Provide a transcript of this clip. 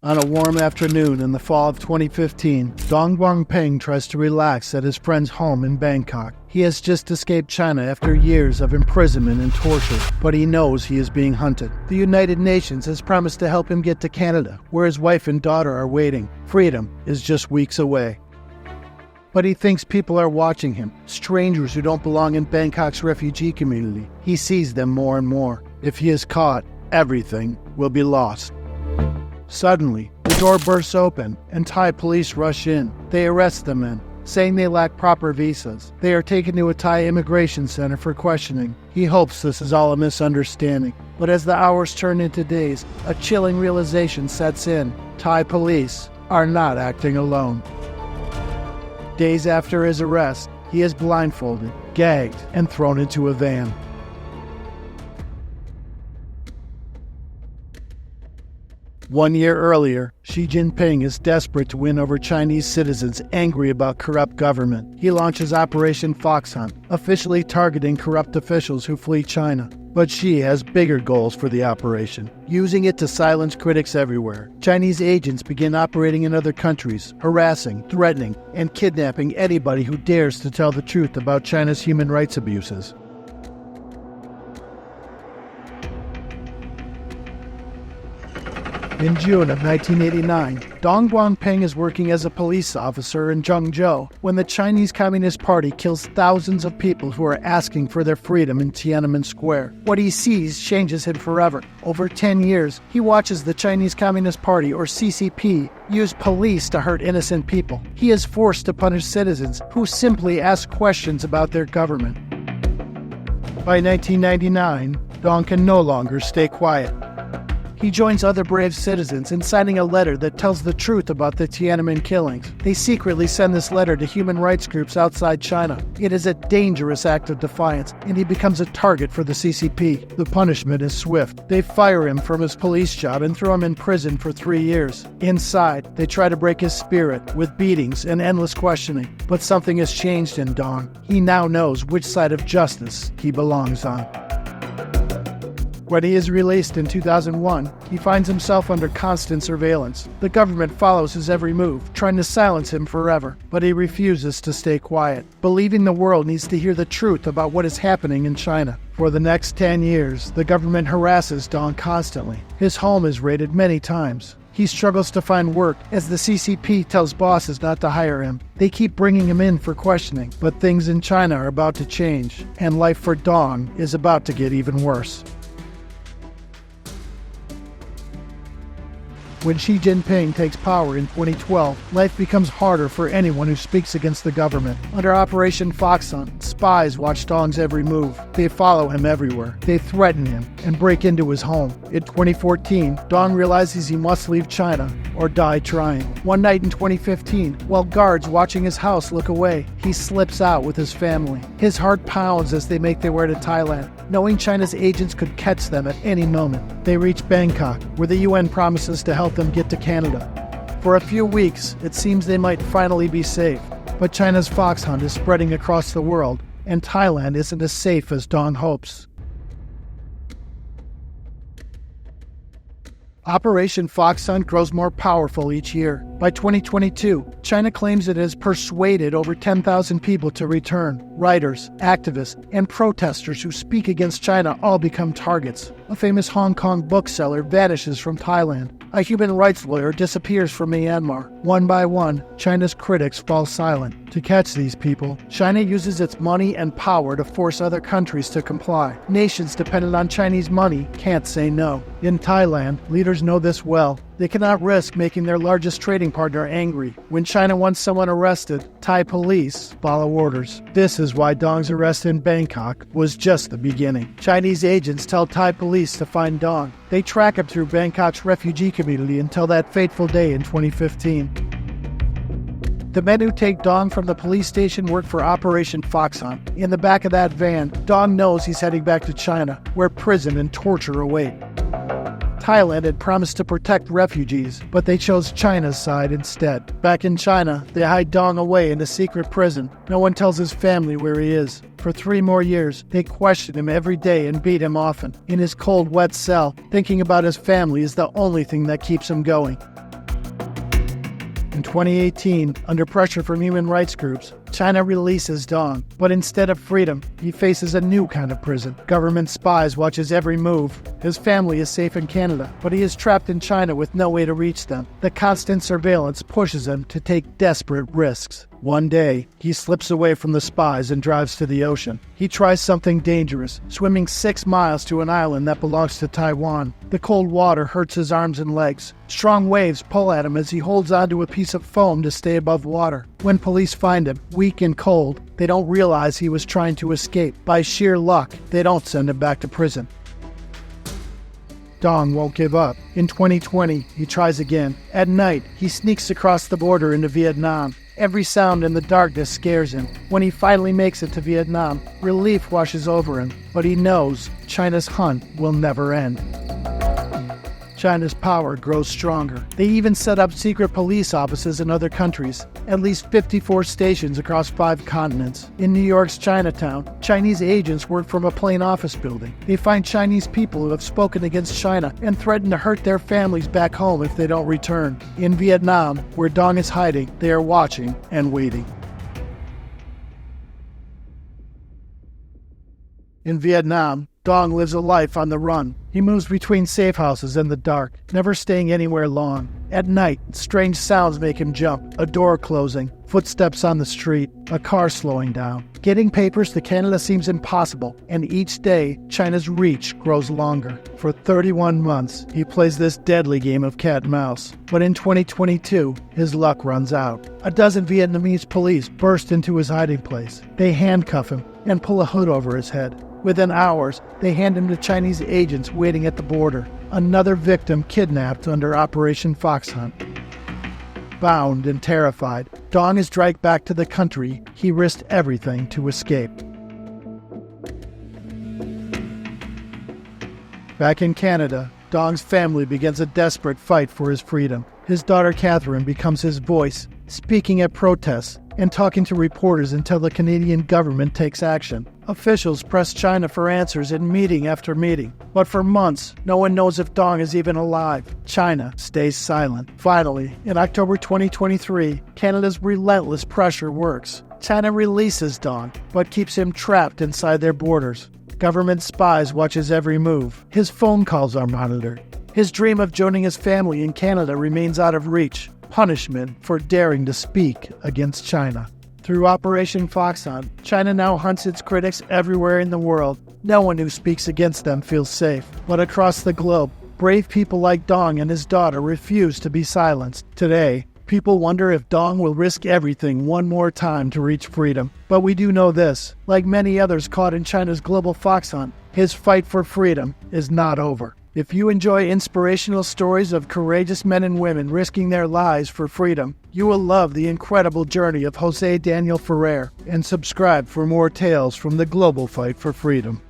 On a warm afternoon in the fall of 2015, Dong Guangping tries to relax at his friend's home in Bangkok. He has just escaped China after years of imprisonment and torture, but he knows he is being hunted. The United Nations has promised to help him get to Canada, where his wife and daughter are waiting. Freedom is just weeks away. But he thinks people are watching him, strangers who don't belong in Bangkok's refugee community. He sees them more and more. If he is caught, everything will be lost. Suddenly, the door bursts open, and Thai police rush in. They arrest the men, saying they lack proper visas. They are taken to a Thai immigration center for questioning. He hopes this is all a misunderstanding. But as the hours turn into days, a chilling realization sets in. Thai police are not acting alone. Days after his arrest, he is blindfolded, gagged, and thrown into a van. One year earlier, Xi Jinping is desperate to win over Chinese citizens angry about corrupt government. He launches Operation Fox Hunt, officially targeting corrupt officials who flee China. But Xi has bigger goals for the operation, using it to silence critics everywhere. Chinese agents begin operating in other countries, harassing, threatening, and kidnapping anybody who dares to tell the truth about China's human rights abuses. In June of 1989, Dong Guangping is working as a police officer in Zhengzhou when the Chinese Communist Party kills thousands of people who are asking for their freedom in Tiananmen Square. What he sees changes him forever. Over 10 years, he watches the Chinese Communist Party, or CCP, use police to hurt innocent people. He is forced to punish citizens who simply ask questions about their government. By 1999, Dong can no longer stay quiet. He joins other brave citizens in signing a letter that tells the truth about the Tiananmen killings. They secretly send this letter to human rights groups outside China. It is a dangerous act of defiance, and he becomes a target for the CCP. The punishment is swift. They fire him from his police job and throw him in prison for 3 years. Inside, they try to break his spirit with beatings and endless questioning. But something has changed in Dong. He now knows which side of justice he belongs on. When he is released in 2001, he finds himself under constant surveillance. The government follows his every move, trying to silence him forever, but he refuses to stay quiet, believing the world needs to hear the truth about what is happening in China. For the next 10 years, the government harasses Dong constantly. His home is raided many times. He struggles to find work as the CCP tells bosses not to hire him. They keep bringing him in for questioning, but things in China are about to change, and life for Dong is about to get even worse. When Xi Jinping takes power in 2012, life becomes harder for anyone who speaks against the government. Under Operation Fox Hunt, spies watch Dong's every move. They follow him everywhere. They threaten him and break into his home. In 2014, Dong realizes he must leave China or die trying. One night in 2015, while guards watching his house look away, he slips out with his family. His heart pounds as they make their way to Thailand, knowing China's agents could catch them at any moment. They reach Bangkok, where the UN promises to help them get to Canada. For a few weeks, it seems they might finally be safe. But China's fox hunt is spreading across the world, and Thailand isn't as safe as Dong hopes. Operation Fox Hunt grows more powerful each year. By 2022, China claims it has persuaded over 10,000 people to return. Writers, activists, and protesters who speak against China all become targets. A famous Hong Kong bookseller vanishes from Thailand. A human rights lawyer disappears from Myanmar. One by one, China's critics fall silent. To catch these people, China uses its money and power to force other countries to comply. Nations dependent on Chinese money can't say no. In Thailand, leaders know this well. They cannot risk making their largest trading partner angry. When China wants someone arrested, Thai police follow orders. This is why Dong's arrest in Bangkok was just the beginning. Chinese agents tell Thai police to find Dong. They track him through Bangkok's refugee community until that fateful day in 2015. The men who take Dong from the police station work for Operation Fox Hunt. In the back of that van, Dong knows he's heading back to China, where prison and torture await. Thailand had promised to protect refugees, but they chose China's side instead. Back in China, they hide Dong away in a secret prison. No one tells his family where he is. For 3 more years, they question him every day and beat him often. In his cold, wet cell, thinking about his family is the only thing that keeps him going. In 2018, under pressure from human rights groups, China releases Dong. But instead of freedom, he faces a new kind of prison. Government spies watch his every move. His family is safe in Canada, but he is trapped in China with no way to reach them. The constant surveillance pushes him to take desperate risks. One day, he slips away from the spies and drives to the ocean. He tries something dangerous, swimming 6 miles to an island that belongs to Taiwan. The cold water hurts his arms and legs. Strong waves pull at him as he holds onto a piece of foam to stay above water. When police find him, weak and cold, they don't realize he was trying to escape. By sheer luck, they don't send him back to prison. Dong won't give up. In 2020, he tries again. At night, he sneaks across the border into Vietnam. Every sound in the darkness scares him. When he finally makes it to Vietnam, relief washes over him, but he knows China's hunt will never end. China's power grows stronger. They even set up secret police offices in other countries, at least 54 stations across 5 continents. In New York's Chinatown, Chinese agents work from a plain office building. They find Chinese people who have spoken against China and threaten to hurt their families back home if they don't return. In Vietnam, where Dong is hiding, they are watching and waiting. In Vietnam, Dong lives a life on the run. He moves between safe houses in the dark, never staying anywhere long. At night, strange sounds make him jump. A door closing, footsteps on the street, a car slowing down. Getting papers to Canada seems impossible, and each day, China's reach grows longer. For 31 months, he plays this deadly game of cat and mouse. But in 2022, his luck runs out. A dozen Vietnamese police burst into his hiding place. They handcuff him and pull a hood over his head. Within hours, they hand him to Chinese agents waiting at the border. Another victim kidnapped under Operation Fox Hunt. Bound and terrified, Dong is dragged back to the country he risked everything to escape. Back in Canada, Dong's family begins a desperate fight for his freedom. His daughter Catherine becomes his voice, speaking at protests and talking to reporters until the Canadian government takes action. Officials press China for answers in meeting after meeting, but for months, no one knows if Dong is even alive. China stays silent. Finally, in October 2023, Canada's relentless pressure works. China releases Dong, but keeps him trapped inside their borders. Government spies watch his every move. His phone calls are monitored. His dream of joining his family in Canada remains out of reach. Punishment for daring to speak against China. Through Operation Fox Hunt, China now hunts its critics everywhere in the world. No one who speaks against them feels safe. But across the globe, brave people like Dong and his daughter refuse to be silenced. Today, people wonder if Dong will risk everything one more time to reach freedom. But we do know this: like many others caught in China's global fox hunt, his fight for freedom is not over. If you enjoy inspirational stories of courageous men and women risking their lives for freedom, you will love the incredible journey of Jose Daniel Ferrer, and subscribe for more tales from the global fight for freedom.